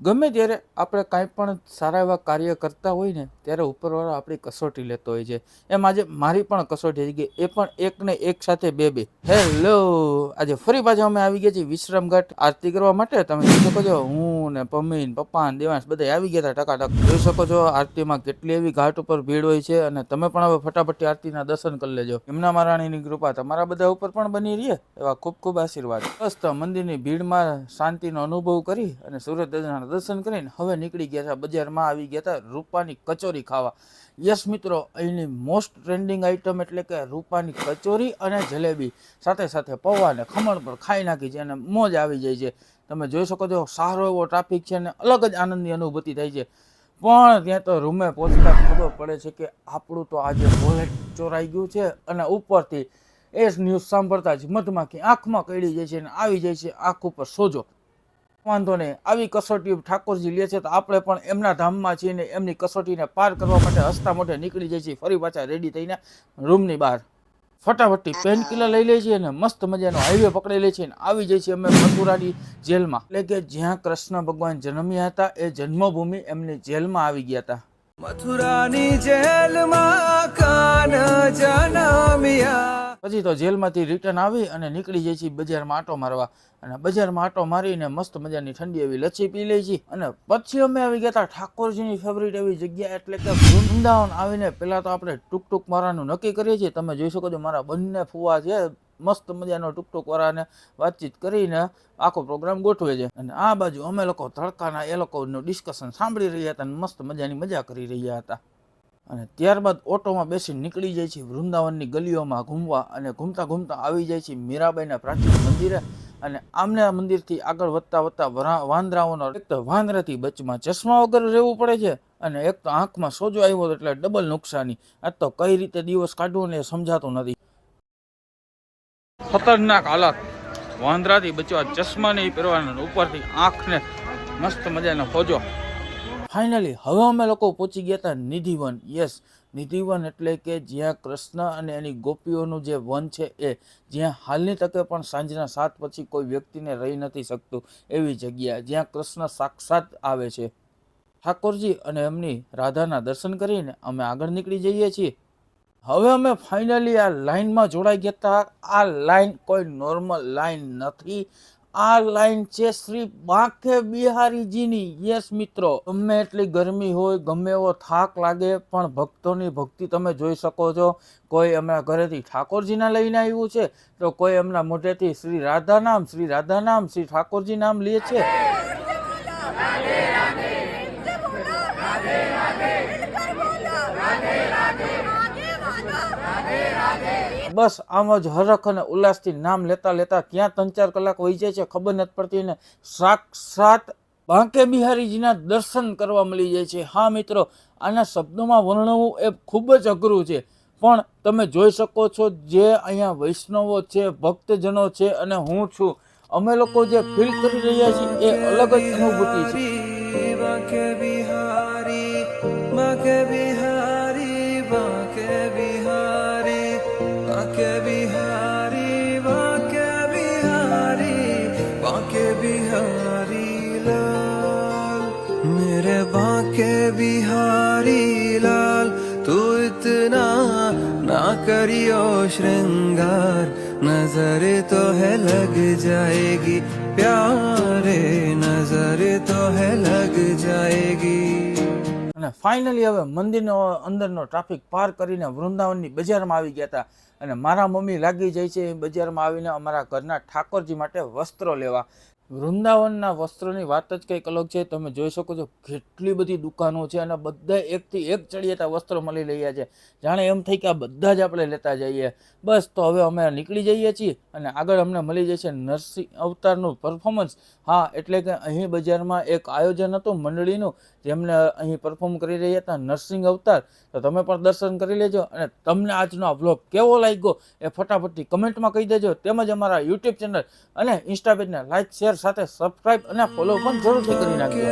ગમે ત્યારે આપણે કાંઈ પણ સારા એવા કાર્ય કરતા હોય ને ત્યારે ઉપરવાળો આપણી કસોટી લેતો હોય છે. એમ આજે મારી પણ કસોટી થઈ ગઈ, એ પણ એકને એક સાથે બે બે. હેલો, આજે ફરી પાછા અમે આવી ગયા છીએ વિશ્રામઘાટ આરતી કરવા માટે. તમે જોઈ શકો છો હું ને પમ્મી પપ્પા ને દેવાંશ બધા આવી ગયા હતા ટકાટક. જોઈ શકો છો આરતીમાં કેટલી એવી ઘાટ ઉપર ભીડ હોય છે. અને તમે પણ હવે ફટાફટ આરતીના દર્શન કરી લેજો. એમના મહારાણીની કૃપા તમારા બધા ઉપર પણ બની રહે એવા ખૂબ ખૂબ આશીર્વાદ. બસ તો મંદિરની ભીડમાં શાંતિનો અનુભવ કરી અને સૂર્યદાદાના દર્શન કરીને હવે નીકળી ગયા હતા બજારમાં. આવી ગયા હતા રૂપાની કચોરી ખાવા. યસ મિત્રો, અહીંની મોસ્ટ ટ્રેન્ડિંગ આઈટમ એટલે કે રૂપાની કચોરી અને જલેબી સાથે સાથે પૌવા ને ખમણ પર ખાઈ નાખી છે અને મોજ આવી જાય છે. તમે જોઈ શકો છો સારો એવો ટ્રાફિક છે અને અલગ જ આનંદની અનુભૂતિ થાય છે. પણ ત્યાં તો રૂમે પહોંચતા ખબર પડે છે કે આપણું તો આજે વોલેટ ચોરાઈ ગયું છે. અને ઉપરથી એ જ ન્યૂઝ સાંભળતા જ મધમાખી આંખમાં કઈડી જાય છે અને આવી જાય છે આંખ ઉપર સોજો. વાંધો નહીં, આવી કસોટી ઠાકોરજી લે છે તો આપણે પણ એમના ધામમાં છીએ ને એમની કસોટીને પાર કરવા માટે હસતા મોઢે નીકળી જાય છે ફરી પાછા રેડી થઈને રૂમની બહાર. ફટાફટથી પેન કિલર લઈ લે છે અને મસ્ત મજાનો હાઈવે પકડી લે છે અને આવી જાય છે અમે મથુરાની જેલમાં, એટલે કે જ્યાં કૃષ્ણ ભગવાન જન્મ્યા હતા એ જન્મભૂમિ એમની જેલમાં આવી ગયા હતા. મથુરાની જેલમાં કાન જન્મ્યા. પછી તો જેલમાંથી રિટર્ન આવી અને નીકળી જાય છે બજારમાં આટો મારવા. અને બજારમાં આટો મારીને મસ્ત મજાની ઠંડી એવી લચ્છી પી લે છે. અને પછી અમે આવી ગયા હતા ઠાકોરજીની ફેવરિટ એવી જગ્યા એટલે કે વૃંદાવન. આવીને પહેલાં તો આપણે ટૂંક મારવાનું નક્કી કરીએ છીએ. તમે જોઈ શકો છો મારા બંને ફુવા છે મસ્ત મજાનો ટૂંક વાળાને વાતચીત કરીને આખો પ્રોગ્રામ ગોઠવે છે. અને આ બાજુ અમે લોકો તડકાના એ લોકોનું ડિસ્કશન સાંભળી રહ્યા હતા અને મસ્ત મજાની મજા કરી રહ્યા હતા. અને ત્યારબાદ ઓટોમાં બેસી નીકળી જાય છે વૃંદાવનની ગલીઓમાં ઘૂમવા. અને ઘૂમતા આવી જાય છે મીરાબાઈના પ્રાચીન મંદિરે. અને આમના મંદિરથી આગળ વધતા વાંદરાઓનો એક તો વાંદરાથી બચમાં ચશ્મા વગર રહેવું પડે છે અને એક તો આંખમાં સોજો આવ્યો એટલે ડબલ નુકસાની. આ તો કઈ રીતે દિવસ કાઢવું ને એ સમજાતું નથી. ખતરનાક હાલત, વાંદરાથી બચવા ચશ્મા નહીં પહેરવાના, ઉપરથી આંખને મસ્ત મજાનો સોજો. ફાઇનલી હવે અમે લોકો પહોંચી ગયા હતા નિધિવન. યસ, નિધિવન એટલે કે જ્યાં કૃષ્ણ અને એની ગોપીઓનું જે વન છે એ, જ્યાં હાલની તકે પણ સાંજના 7 પછી કોઈ વ્યક્તિને રહી નથી શકતું એવી જગ્યા, જ્યાં કૃષ્ણ સાક્ષાત આવે છે. ઠાકોરજી અને એમની રાધાના દર્શન કરીને અમે આગળ નીકળી જઈએ છીએ. હવે અમે ફાઇનલી આ લાઈનમાં જોડાઈ ગયા હતા. આ લાઈન કોઈ નોર્મલ લાઈન નથી, આ લાઈન છે શ્રી બાંકે બિહારીજીની. યસ મિત્રો, ગમે એટલી ગરમી હોય, ગમે એવો થાક લાગે, પણ ભક્તોની ભક્તિ તમે જોઈ શકો છો. કોઈ એમના ઘરેથી ઠાકોરજીના લઈને આવ્યું છે તો કોઈ એમના મોઢેથી શ્રી રાધા નામ શ્રી ઠાકોરજી નામ લે છે. બસ આમ જ હરખ અને ઉલ્લાસથી નામ લેતા ક્યાં 3-4 કલાક વહી જાય છે ખબર નથી પડતી. ને સાક્ષાત બાંકે બિહારીજીના દર્શન કરવા મળી જાય છે. હા મિત્રો, આના શબ્દોમાં વર્ણવવું એ ખૂબ જ અઘરું છે, પણ તમે જોઈ શકો છો જે અહીંયા વૈષ્ણવો છે, ભક્તજનો છે અને હું છું, અમે લોકો જે ફીલ કરી રહ્યા છીએ એ અલગ જ અનુભૂતિ છે. બાંકે બિહારી, બાંકે બિહારી, બાંકે બિહારી, બાંકે બિહારી, બાંકે બિહારી, બાંકે બિહારી લાલ, મેરે બાંકે બિહારી લાલ, તું इतना ना करियो श्रृंगार, नजर तो है लग जाएगी प्यारे, नजर तो है लग जाएगी. અને ફાઇનલી હવે મંદિરનો અંદરનો ટ્રાફિક પાર કરીને વૃંદાવનની બજારમાં આવી ગયા હતા. અને મારા મમ્મી લાગી જાય છે બજારમાં આવીને અમારા ઘરના ઠાકોરજી માટે વસ્ત્રો લેવા. વૃંદાવનના વસ્ત્રોની વાત જ કંઈક અલગ છે. તમે જોઈ શકો છો કેટલી બધી દુકાનો છે અને બધા એકથી એક ચડિયાતા વસ્ત્રો મળી રહ્યા છે. જાણે એમ થઈ કે આ બધા જ આપણે લેતા જઈએ. બસ તો હવે અમે નીકળી જઈએ છીએ અને આગળ અમને મળી જાય છે નરસિંહ અવતારનું પરફોર્મન્સ. હા, એટલે કે અહીં બજારમાં એક આયોજન હતું મંડળીનું, જેમને અહીં પરફોર્મ કરી રહ્યા હતા નરસિંહ અવતાર. તો તમે પણ દર્શન કરી લેજો. અને તમને આજનો આ વ્લોગ કેવો લાગ્યો એ ફટાફટથી કમેન્ટમાં કહી દેજો. તેમજ અમારા યુટ્યુબ ચેનલ અને ઇન્સ્ટા પેજને લાઇક, શેર સાથે સબસ્ક્રાઇબ અને ફોલો પણ જરૂરથી કરી નાખજો.